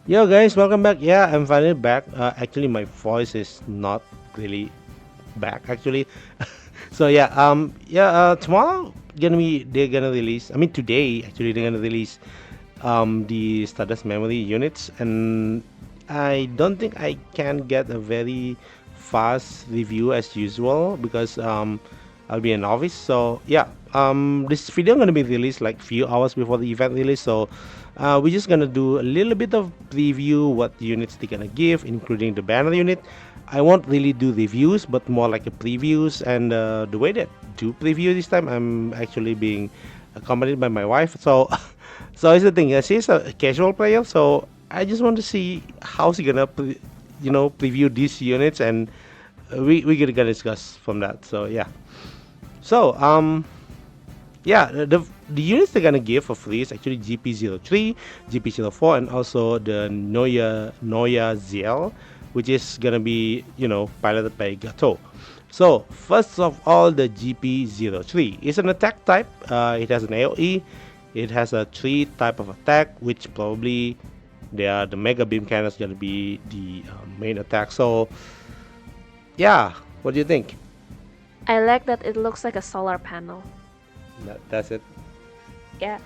Yo guys, welcome back. Yeah, I'm finally back. Actually, my voice is not really back actually. So tomorrow they're gonna release. I mean today actually they're gonna release the Stardust memory units, and I don't think I can get a very fast review as usual because I'll be in office. So yeah, this video gonna be released like few hours before the event release. So we're just gonna do a little bit of preview what units they're gonna give, including the banner unit. I won't really do reviews, but more like a previews. And the way that do preview this time, I'm actually being accompanied by my wife. So so it's the thing. She's a casual player, so I just want to see how she gonna preview these units, and we gonna discuss from that. So yeah. So yeah, the units they're gonna give for free is actually GP03, GP04, and also the Noya ZL, which is gonna be piloted by Gato. So first of all, the GP03 is an attack type. It has an AOE. It has a 3 type of attack, which probably the Mega Beam Cannon is gonna be the main attack. So yeah, what do you think? I like that it looks like a solar panel. That's it. Yeah.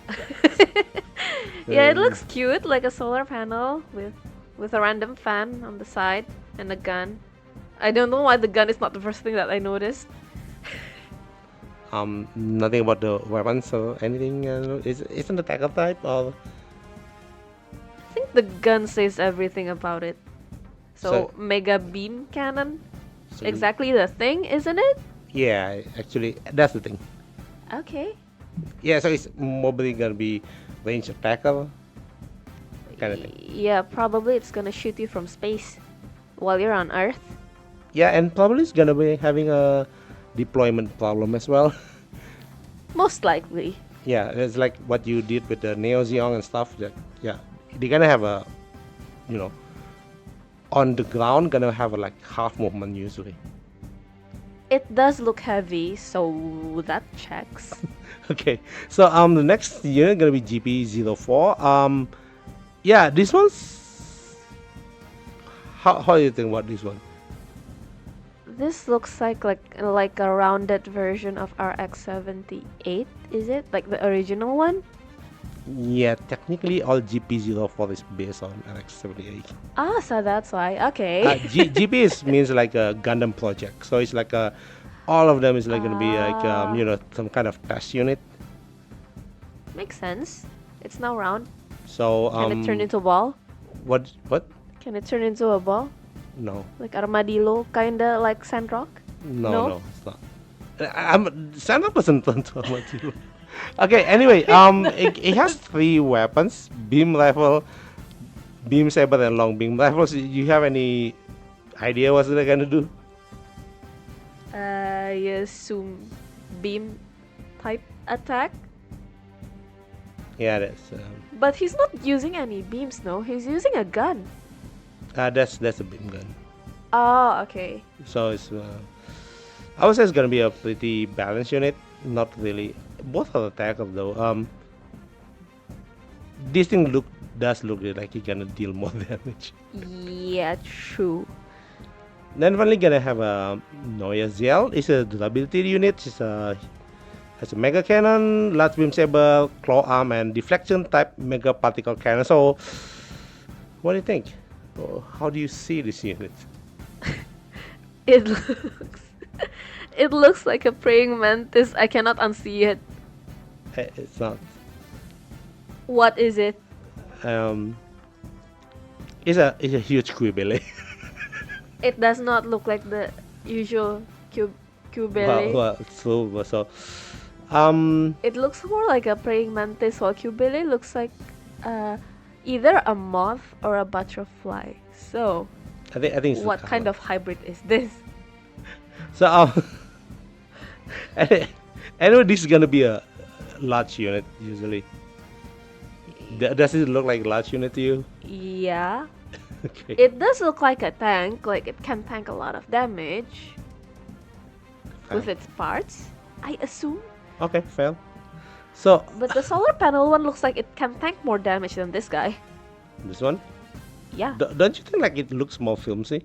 Yeah, it Uh, looks cute like a solar panel with a random fan on the side and a gun. I don't know why the gun is not the first thing that I noticed. Nothing about the weapons or anything. Isn't attack type or I think the gun says everything about it. so? So, mega beam cannon? So Exactly the thing, isn't it? yeah, actually, that's the thing. Okay. Yeah, so it's mostly gonna be range attacker kind of thing. Yeah, probably it's gonna shoot you from space while you're on Earth. Yeah, and probably it's gonna be having a deployment problem as well. Most likely. Yeah, it's like what you did with the Neo Zeon and stuff. That yeah, they're gonna have a you know on the ground gonna have a like half movement usually. It does look heavy, so that checks. Okay, so the next unit gonna be GP04. Yeah, this one's how do you think about this one? This looks like a rounded version of RX-78, is it? Like the original one? Yeah, technically all GP04 is based on RX-78. Ah, so that's why. Okay. GP means like a Gundam project, so it's like all of them is like gonna be like Ah, some kind of test unit. makes sense. It's now round. So Can it turn into a ball? what? Can it turn into a ball? No, Like armadillo, kinda like Sandrock? no, No? no, it's not. I'm Santa doesn't turn to Armadillo. Okay, anyway, it has 3 weapons: beam rifle, beam saber, and long beam rifles. You have any idea what they're gonna do? I assume beam type attack? Yeah, that's But he's not using any beams, no? He's using a gun. that's a beam gun. Oh, okay. So it's I would say it's gonna be a pretty balanced unit. Not really. Both are attackers though. This thing does look like it's gonna deal more damage. Yeah, true. Then finally gonna have a Noya Zell. It's a durability unit. Has a mega cannon, large beam saber, claw arm, and deflection type mega particle cannon. So, what do you think? How do you see this unit? It looks it looks like a praying mantis. I cannot unsee it. It's not. What is it? Um, it's a huge Quibele. It does not look like the usual Well, cubele. well, so um, It looks more like a praying mantis, while cubele looks like uh, either a moth or a butterfly. So, I think it's the what kind color. of hybrid is this? So anyway, this is gonna be a large unit usually. Does it look like a large unit to you? Yeah, Okay, it does look like a tank. Like it can tank a lot of damage fine. with its parts, I assume. Okay, fair. So But the solar panel one looks like it can tank more damage than this guy. this one. Yeah. Don't you think like it looks more filmy?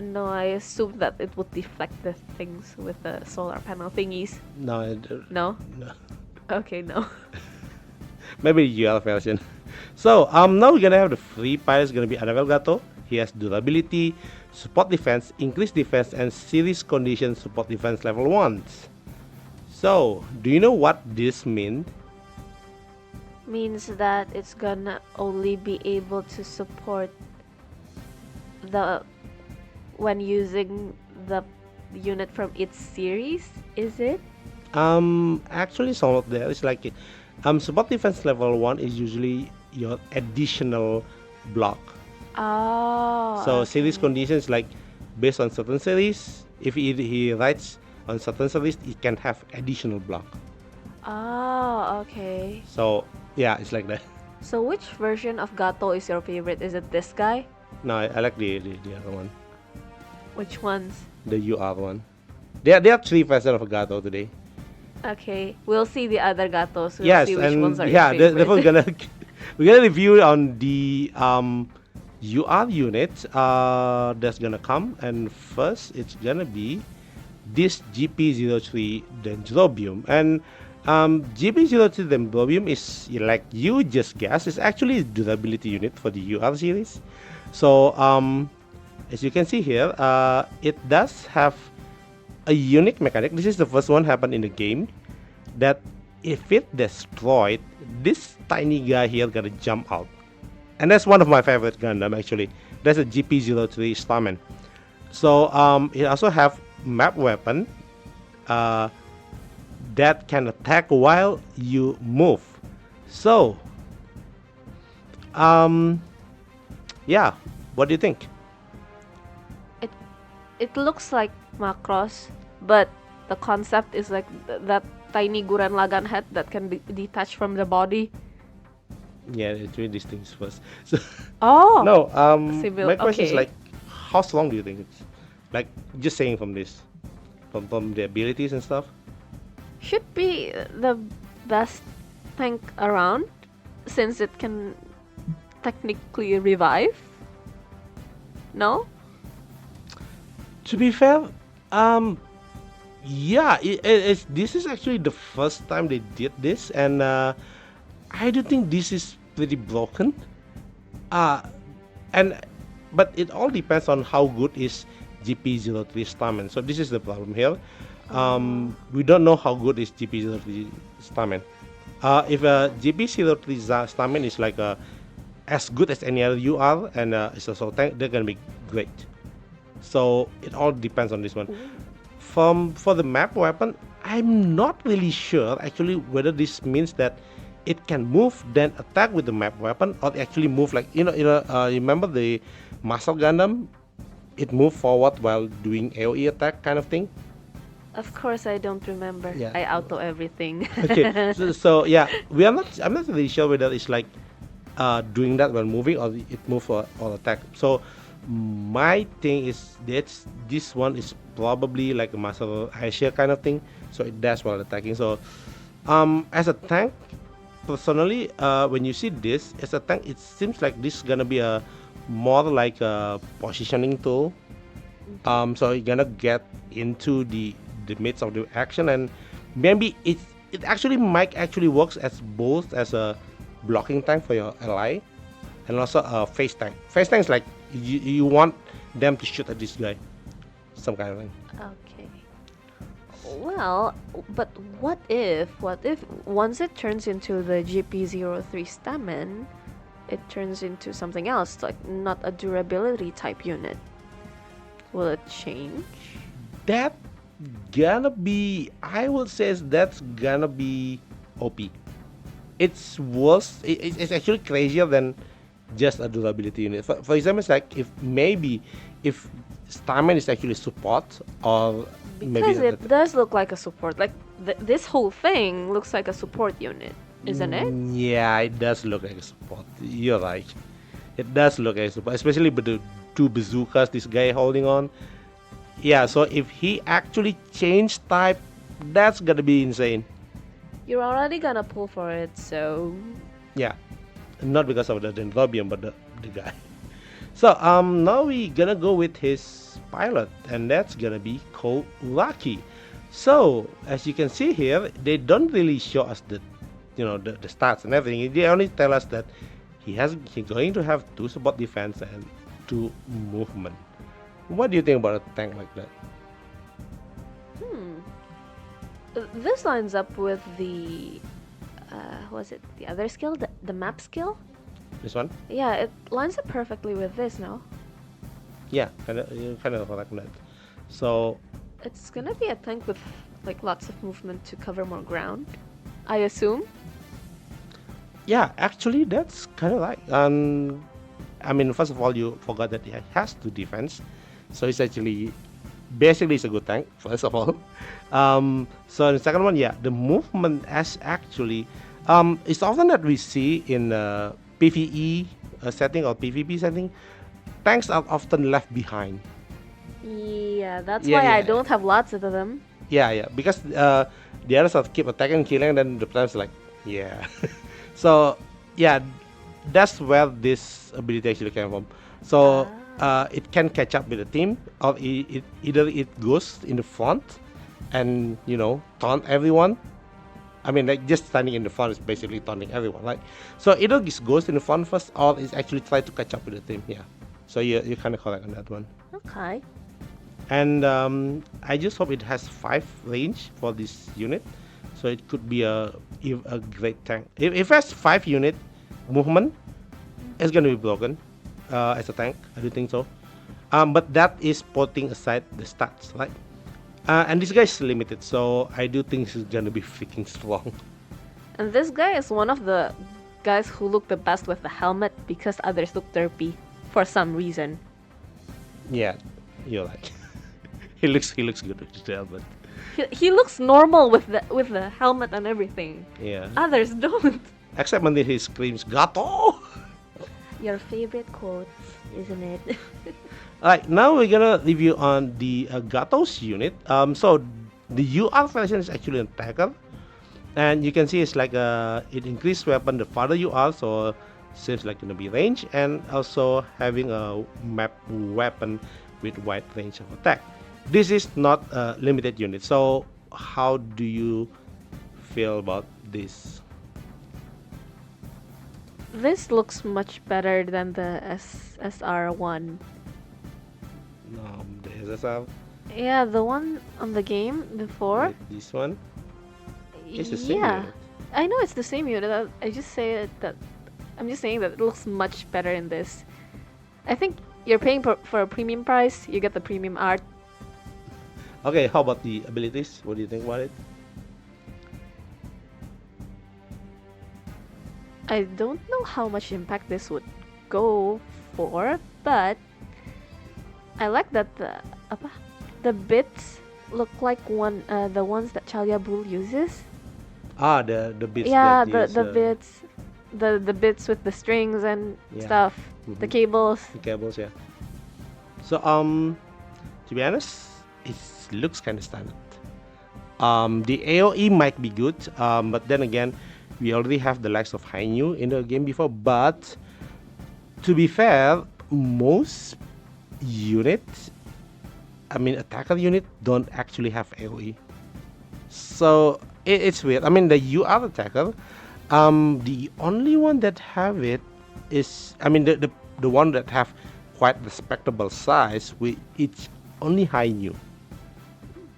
No, I assumed that it would deflect the things with the solar panel thingies. No, No? no. Okay, no. Maybe UL version. So now we're gonna have the free pilot is gonna be Annabelle Gato. He has durability, support defense, increased defense, and series condition support defense level 1s. So, do you know what this means? Means that it's gonna only be able to support the when using the unit from its series, is it? Actually, some of there is like, support defense level 1 is usually your additional block. Oh, So series okay. conditions like based on certain series, if he writes on certain series, it can have additional block. Oh, okay. So yeah, it's like that. So which version of Gato is your favorite? Is it this guy? No, I like the other one, Which ones? the UR one. There are three versions of Gato today. Okay, we'll see the other Gatos. We'll Yes, see which ones and are your yeah, therefore favorite. we're gonna review on the UR unit that's gonna come, and first it's gonna be this GP03 Dendrobium, and GP03 Dendrobium is like you just guessed, it's actually a durability unit for the UR series. So as you can see here, it does have a unique mechanic. This is the first one happened in the game that if it destroyed, this tiny guy here gonna jump out. And that's one of my favorite Gundam actually. That's a GP03 Starman. So it also have map weapon uh, that can attack while you move. So um, yeah, what do you think? it it looks like macross, but the concept is like that tiny Guren Lagann head that can be detached from the body. Yeah, it's really these things first. So Oh, no, civil. my question is Okay, like, how strong do you think it's? Like, just saying from this, from the abilities and stuff. should be the best tank around since it can technically revive. No? To be fair, um, yeah, this is actually the first time they did this, and I do think this is pretty broken. Uh, and but it all depends on how good is GP03 Starman. So this is the problem here. Oh. We don't know how good is GP03 Starman. If GP03 Starman is like as good as any other UR and it's also tank, they're gonna be great. So it all depends on this one. Ooh. For the map weapon, I'm not really sure actually whether this means that it can move then attack with the map weapon, or actually move like remember the Muscle Gundam? It moved forward while doing AOE attack kind of thing. Of course, I don't remember. Yeah. I auto everything. Okay. So yeah, we are not. I'm not really sure whether it's like doing that while moving or it move or attack. So my thing is that this one is probably like a muscle Asia kind of thing. So it does while attacking. So as a tank, personally, when you see this as a tank, it seems like this is gonna be a more like a positioning tool. So you're gonna get into the midst of the action, and maybe it actually might actually works as both as a blocking tank for your ally and also a face tank. Face tank is like you want them to shoot at this guy, some kind of thing. Okay. Well, but what if once it turns into the GP03 Stamen, it turns into something else, like not a durability type unit? Will it change? That gonna be, I would say that's gonna be OP. It's worse. It's actually crazier than just a durability unit. For example, it's like if Starman is actually support, or maybe Because it does look like a support. Like this whole thing looks like a support unit, isn't it? Yeah, it does look like a support. You're right. It does look like a support, especially with the two bazookas this guy holding on. Yeah, so if he actually changed type, that's gonna be insane. You're already gonna pull for it, so Yeah. not because of the dendrobium, but the guy. So now we gonna go with his pilot, and that's gonna be called Lucky. So as you can see here, they don't really show us the stats and everything. They only tell us that he's going to have two support defense and two movement. What do you think about a tank like that? Hmm. This lines up with the was it the other skill, the map skill? This one? Yeah, it lines up perfectly with this, no? Yeah, kind of like that. So It's gonna be a tank with like lots of movement to cover more ground, I assume. yeah, actually that's kind of like I mean, first of all, you forgot that it has two defense, so it's actually basically it's a good tank. First of all, so the second one, yeah, the movement as actually, it's often that we see in PVE setting or PvP setting, tanks are often left behind. Yeah, that's Yeah, why I yeah, don't have lots of them. yeah, yeah, because the others are keep attacking, killing, and then the players like, yeah. So yeah, that's where this ability actually came from. So Ah. it can catch up with the team, or either it goes in the front and taunt everyone. I mean, like just standing in the front is basically taunting everyone, right? So either it goes in the front first, or it's actually try to catch up with the team. Yeah. So you kind of correct on that one. Okay. And I just hope it has 5 range for this unit, so it could be a great tank. If it has 5 unit movement, it's gonna be broken as a tank. I do think so. But that is putting aside the stats, right? And this guy is limited, so I do think he's gonna be freaking strong. And this guy is one of the guys who look the best with the helmet because others look derpy for some reason. Yeah, you're right. he looks good with the helmet. He looks normal with the helmet and everything. Yeah. Others don't. Except when he screams "Gato." Your favorite quotes, isn't it? Alright, now we're gonna review on the Gatos unit. So the UR version is actually an attacker, and you can see it's like it increased weapon the farther you are, so seems like gonna be range, and also having a map weapon with wide range of attack. This is not a limited unit. So how do you feel about this? This looks much better than the SSR1. The SSR, Yeah, the one on the game before. this one, it's the same Yeah, unit. I know it's the same unit. I just say it that I'm just saying that it looks much better in this. I think you're paying for a premium price. You get the premium art. Okay, how about the abilities? What do you think about it? I don't know how much impact this would go for, but I like that the bits look like the ones that Chalia Bull uses. The bits Yeah, that the is the bits, the bits with the strings and yeah, stuff, the mhm, cables. the cables, yeah. So to be honest, it looks kind of standard. The AOE might be good, but then again, we already have the likes of Hainu in the game before. But to be fair, most units, I mean attacker unit, don't actually have AOE. So it's weird. I mean the UR attacker, the only one that have it is, I mean the one that have quite respectable size. It's only Hainu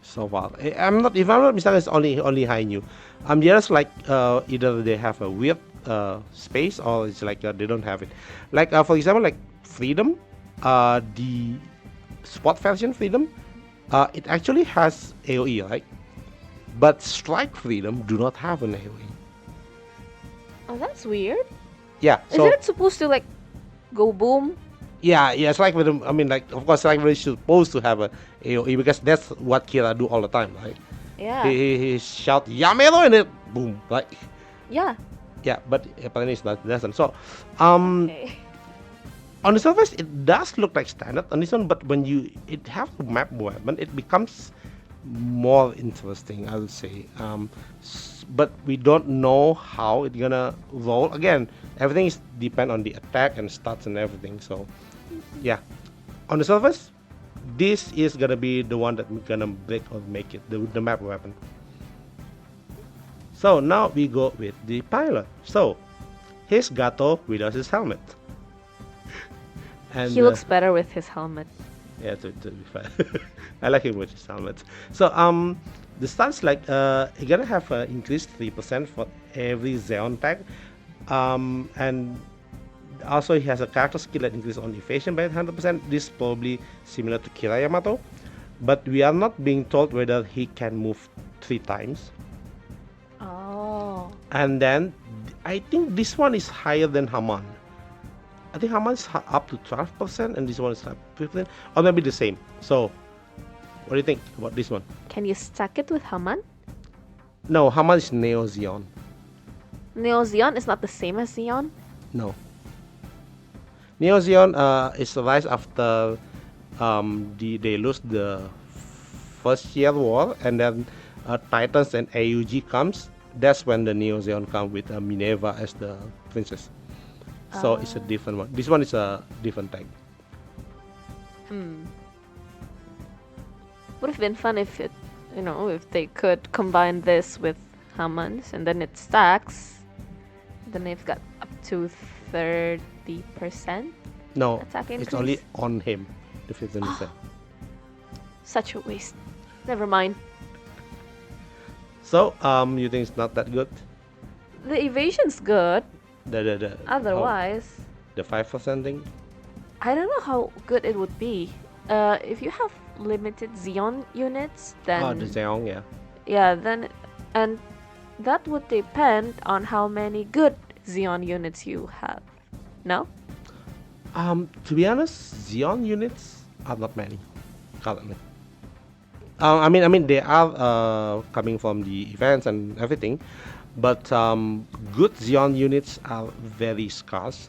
so far. I'm not, if I'm not mistaken, it's only Hainu. The others like either they have a weird space, or it's like they don't have it. Like for example, like Freedom, the spot version Freedom, it actually has AOE, right? But Strike Freedom do not have an AOE. Oh, that's weird. Yeah, Isn't so it supposed to like go boom? yeah, Strike Freedom. I mean, like of course, Strike Freedom is supposed to have a AOE because that's what Kira do all the time, right? Yeah. He shout Yamero and it boom, right? Yeah. Yeah, but apparently it's not doesn't. So, um, Okay. on the surface it does look like standard on this one, but when it have a map weapon, it becomes more interesting, I would say. But we don't know how it's gonna roll. Again, Everything is depend on the attack and stats and everything. So yeah, on the surface, this is gonna be the one that gonna break or make it the map weapon. So now we go with the pilot. So here's Gato without his helmet, He and looks better with his helmet. yeah, to be fair, I like him with his helmet. So the stats like you're gonna have increased 3% for every Xeon pack, and also he has a character skill that increases on evasion by 100%. This is probably similar to Kira Yamato, but we are not being told whether he can move 3 times. Oh. And then I think this one is higher than Haman. I think Haman is up to 12%, and this one is up 15%, or maybe the same. So, what do you think about this one? Can you stack it with Haman? No, Haman is Neo Xeon. Neo Xeon is not the same as Xeon? No. Neo Xeon is rise after they lose the first year war, and then Titans and AUG comes. That's when the Neo Xeon come with Minerva as the princess. So it's a different one. This one is a different type. Would have been fun if if they could combine this with Haman's and then it stacks. Then they've got up to 30%. No, Attack it's increase? only on him, the 15%. Such a waste. Never mind. So, you think it's not that good? The evasion's good. The Otherwise, the 5% thing? I don't know how good it would be. If you have limited Xeon units, then Oh, the Xeon, yeah. yeah, then and that would depend on how many good Xeon units you have. No? To be honest, Xeon units are not many currently. I mean, they are coming from the events and everything, but good Xeon units are very scarce.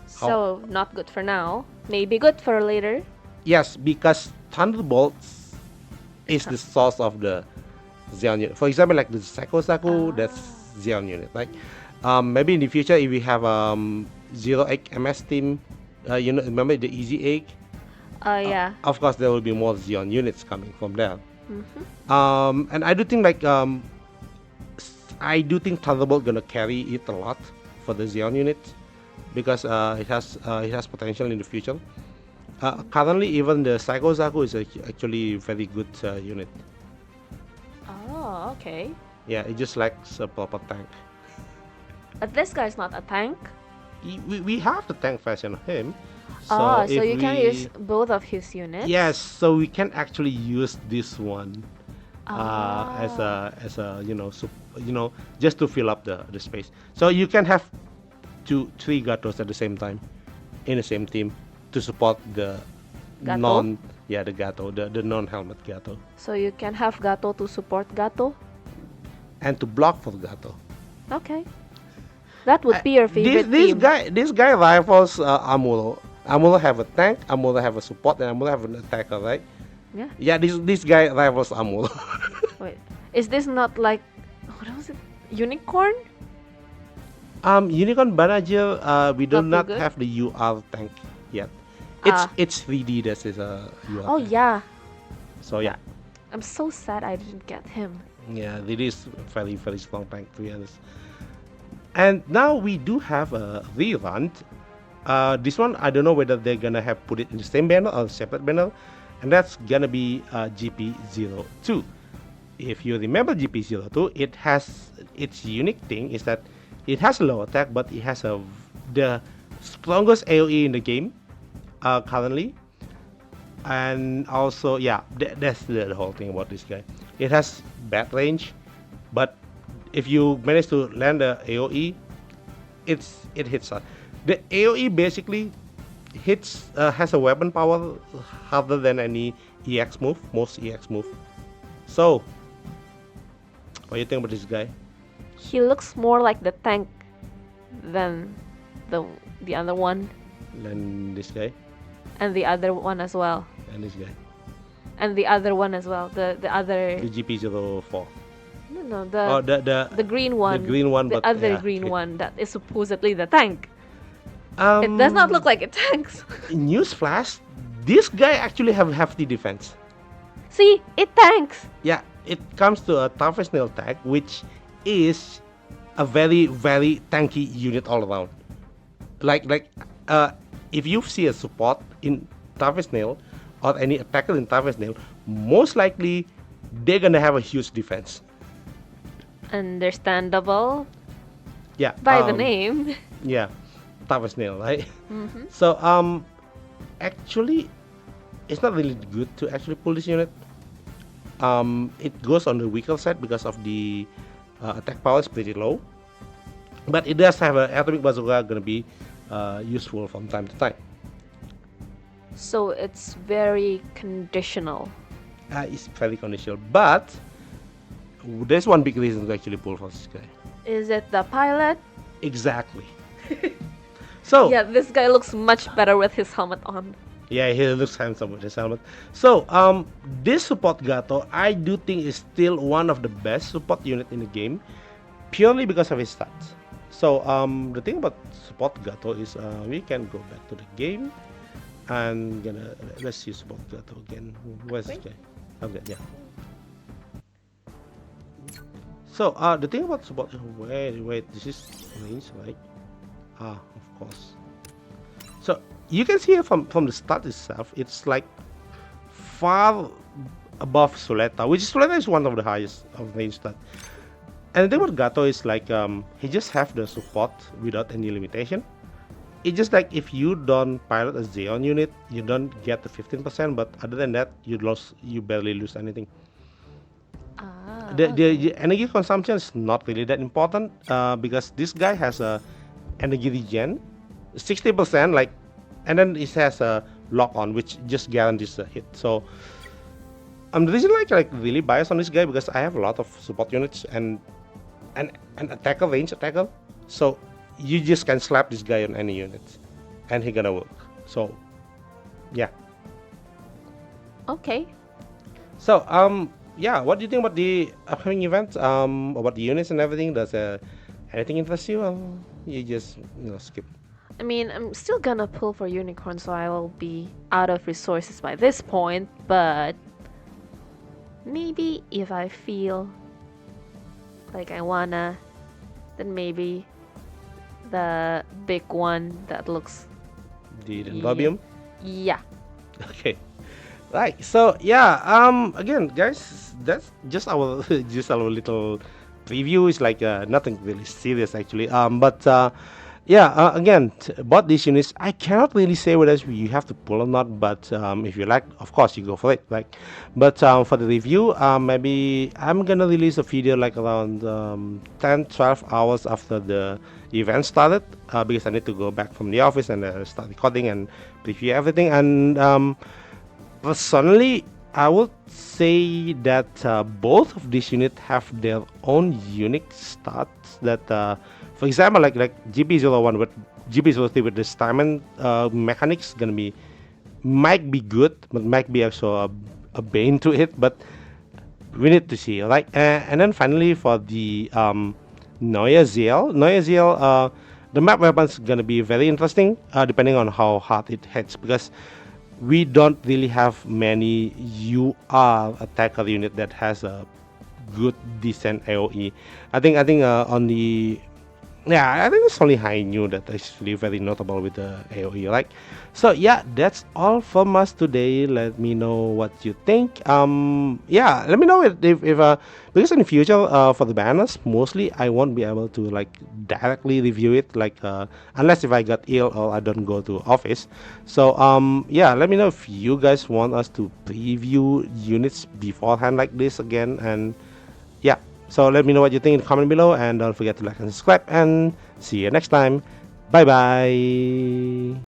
So not good for now. Maybe good for later. Yes, because Thunderbolts is the source of the Xeon unit. For example, like the Saku, that's Xeon unit. Like maybe in the future, if we have Zero Egg MS team, remember the Easy Egg? Yeah. Of course, there will be more Xeon units coming from there. Mm-hmm. And I do think like I do think Thunderbolt gonna carry it a lot for the Xeon unit because it has potential in the future. Currently, even the Psycho Zaku is actually a very good unit. Oh, okay. Yeah, it just lacks a proper tank. But this guy's not a tank. We have the tank version of him. So if you can use both of his units. Yes, so we can actually use this one as Ah. a just to fill up the space. So you can have 3 Gatos at the same time in the same team to support the Gato? the Gato, the non-helmet Gato, So you can have Gato to support Gato. and to block for Gato. Okay. That would be your favorite team. This guy rivals Amulo. Amulo have a tank, Amulo have a support, and Amulo have an attacker, right? Yeah. Yeah, this guy rivals Amulo. Wait. Is this not like what was it? Unicorn? Unicorn Banager, we do Not not too good? have the UR tank yet. Ah. It's 3D that is a UR Oh tank. yeah. So yeah, I'm so sad I didn't get him. yeah, it is very very strong tank to be honest. And now we do have a rerun. This one I don't know whether they're gonna have put it in the same banner or separate banner, and that's gonna be GP02. If you remember GP02, it has its unique thing is that it has a low attack, but it has the strongest AOE in the game currently, and also yeah, that's the whole thing about this guy. It has bad range, but if you manage to land the AOE, it hits hard. The AOE basically has a weapon power harder than any EX move, most EX move. So, what do you think about this guy? He looks more like the tank than the other one Than this guy and the other one as well. and this guy. And the other one as well. The other The GP04. No, no, or the green the one, green one, the but other yeah, green okay. one that is supposedly the tank. It does not look Um, like a tank. Newsflash, this guy actually have hefty defense. See, it tanks. Yeah, it comes to a toughest nail tag, which is a very very tanky unit all around. Like uh, if you see a support in toughest nail or any attacker in toughest nail, most likely they're gonna have a huge defense. Understandable Yeah, by the name. yeah, toughest nail, right? Mm-hmm. So actually, it's not really good to actually pull this unit. It goes on the weaker side because of the attack power is pretty low, but it does have an atomic bazooka gonna be useful from time to time. So it's very conditional. It's very conditional, but there's one big reason to actually pull for this guy. Is it the pilot? Exactly. So Yeah, this guy looks much better with his helmet on. yeah, he looks handsome with his helmet. So this support Gato, I do think is still one of the best support unit in the game, purely because of his stats. So the thing about support Gato is we can go back to the game and let's see support Gato again. Where's this guy? Okay, yeah. So the thing about support, wait, this is range, right? Of course. So you can see from the start itself, it's like far above Soleta, which is Soleta is one of the highest of range stat. And the thing about Gato is like he just have the support without any limitation. It's just like if you don't pilot a Xeon unit, you don't get the 15%, but other than that, you barely lose anything. The Okay. energy consumption is not really that important because this guy has a energy regen 60%, like, and then it has a lock on which just guarantees a hit. So I'm really like really biased on this guy because I have a lot of support units and attacker, range attacker. So you just can slap this guy on any units and he gonna work. So yeah. Okay. So yeah, what do you think about the upcoming event? About the units and everything? Does anything interest you? You just skip. I mean, I'm still gonna pull for unicorn, so I will be out of resources by this point, but maybe if I feel like I wanna, then maybe the big one that looks. The Yeah. Dendrobium? Yeah. Okay. Right. So yeah. Again, guys, that's just our just our little preview. It's like nothing really serious actually. But yeah. Again, about these units, I cannot really say whether you have to pull or not. But if you like, of course, you go for it. Like, but for the review, maybe I'm gonna release a video like around 10, 12 hours after the event started because I need to go back from the office and start recording and preview everything and. Personally, I would say that both of these units have their own unique stats. That, for example, like GP01 with GP03 with the diamond mechanics gonna be might be good, but might be also a bane to it. But we need to see, right? And then finally for the Neue ZL, the map weapons gonna be very interesting, depending on how hard it hits because we don't really have many UR attacker unit that has a good decent AOE. I think on the yeah, I think it's only high new that is really very notable with the AOE, right? So yeah, that's all from us today. Let me know what you think. Yeah, let me know if because in the future for the banners, mostly I won't be able to like directly review it, like unless if I got ill or I don't go to office. So yeah, let me know if you guys want us to preview units beforehand like this again, and yeah. So let me know what you think in the comment below, and don't forget to like and subscribe, and see you next time. Bye bye.